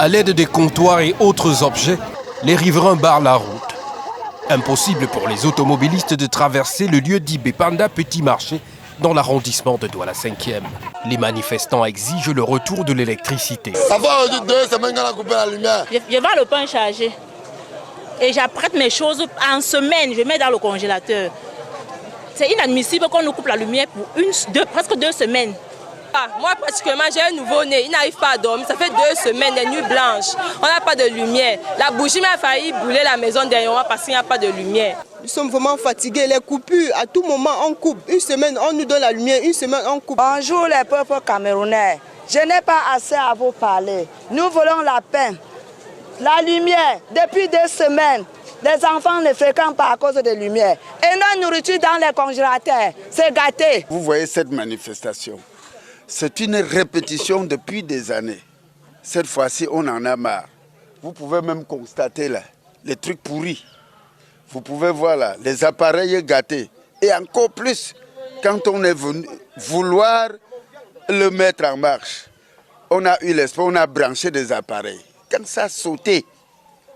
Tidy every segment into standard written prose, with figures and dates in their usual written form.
À l'aide des comptoirs et autres objets, les riverains barrent la route. Impossible pour les automobilistes de traverser le lieu dit Bépanda Petit Marché dans l'arrondissement de Douala 5e. Les manifestants exigent le retour de l'électricité. Ça fait 2 semaines qu'on a coupé la lumière. Je vends le pain chargé et j'apprête mes choses en semaine, je mets dans le congélateur. C'est inadmissible qu'on nous coupe la lumière pour presque 2 semaines. Moi, pratiquement, j'ai un nouveau-né, il n'arrive pas à dormir. Ça fait 2 semaines, des nuits blanches. On n'a pas de lumière. La bougie m'a failli brûler la maison dernièrement parce qu'il n'y a pas de lumière. Nous sommes vraiment fatigués. Les coupures, à tout moment, on coupe. Une semaine, on nous donne la lumière. Une semaine, on coupe. Bonjour les peuples camerounais. Je n'ai pas assez à vous parler. Nous voulons la paix. La lumière, depuis 2 semaines, les enfants ne fréquentent pas à cause de lumière. Et la nourriture dans les congélateurs, c'est gâté. Vous voyez cette manifestation. C'est une répétition depuis des années. Cette fois-ci, on en a marre. Vous pouvez même constater là, les trucs pourris. Vous pouvez voir là, les appareils gâtés. Et encore plus, quand on est venu vouloir le mettre en marche, on a eu l'espoir, on a branché des appareils. Quand ça a sauté,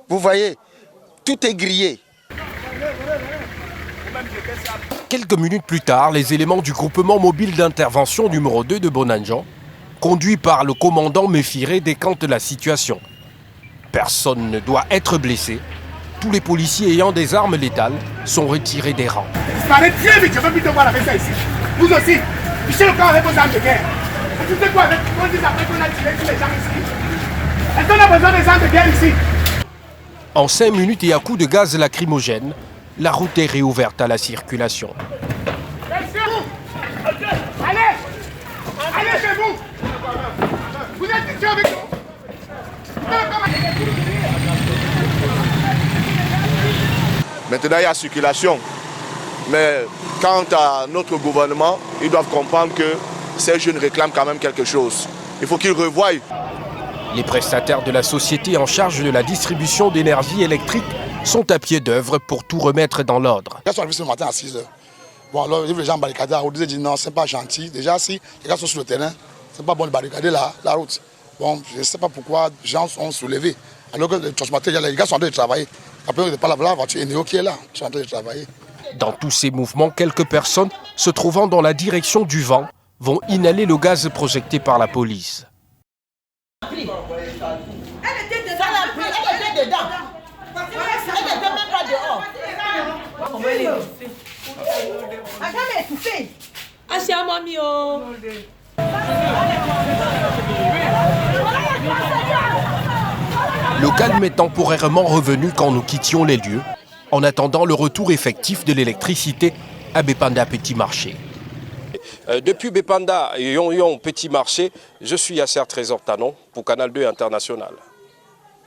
vous voyez, tout est grillé. Quelques minutes plus tard, les éléments du groupement mobile d'intervention numéro 2 de Bonanjan, conduits par le commandant Méfiré, décantent la situation. Personne ne doit être blessé. Tous les policiers ayant des armes létales sont retirés des rangs. Disparez très vite, je veux plus te voir avec ça ici. Vous aussi, fichez le camp avec vos armes de guerre. Tu sais quoi avec on dit après qu'on a tiré tous les gens ici? Est-ce qu'on a besoin des armes de guerre ici? En 5 minutes et à coups de gaz lacrymogène, la route est réouverte à la circulation. Allez! Allez chez vous! Vous êtes ici avec nous? Maintenant, il y a circulation. Mais quant à notre gouvernement, ils doivent comprendre que ces jeunes réclament quand même quelque chose. Il faut qu'ils revoient. Les prestataires de la société en charge de la distribution d'énergie électrique sont à pied d'œuvre pour tout remettre dans l'ordre. Les gars sont arrivés ce matin à 6 h. Bon, alors les gens barricadés, on disait non, c'est pas gentil. Déjà, si les gars sont sur le terrain, c'est pas bon de barricader la route. Bon, je ne sais pas pourquoi les gens sont soulevés. Alors que les transmetteurs, les gars sont en train de travailler. Après, on n'est pas la voiture Eneo qui est là, ils sont en train de travailler. Dans tous ces mouvements, quelques personnes se trouvant dans la direction du vent vont inhaler le gaz projecté par la police. Elle était dedans. Elle était dedans. Elle n'était même pas dehors. On va l'étouffer. Attends, mais étouffée. Ah, c'est à mamie, oh. Le calme est temporairement revenu quand nous quittions les lieux, en attendant le retour effectif de l'électricité à Bépanda Petit Marché. Depuis Bépanda et Yon Petit Marché, je suis Yasser Trésor Tanon pour Canal 2 International.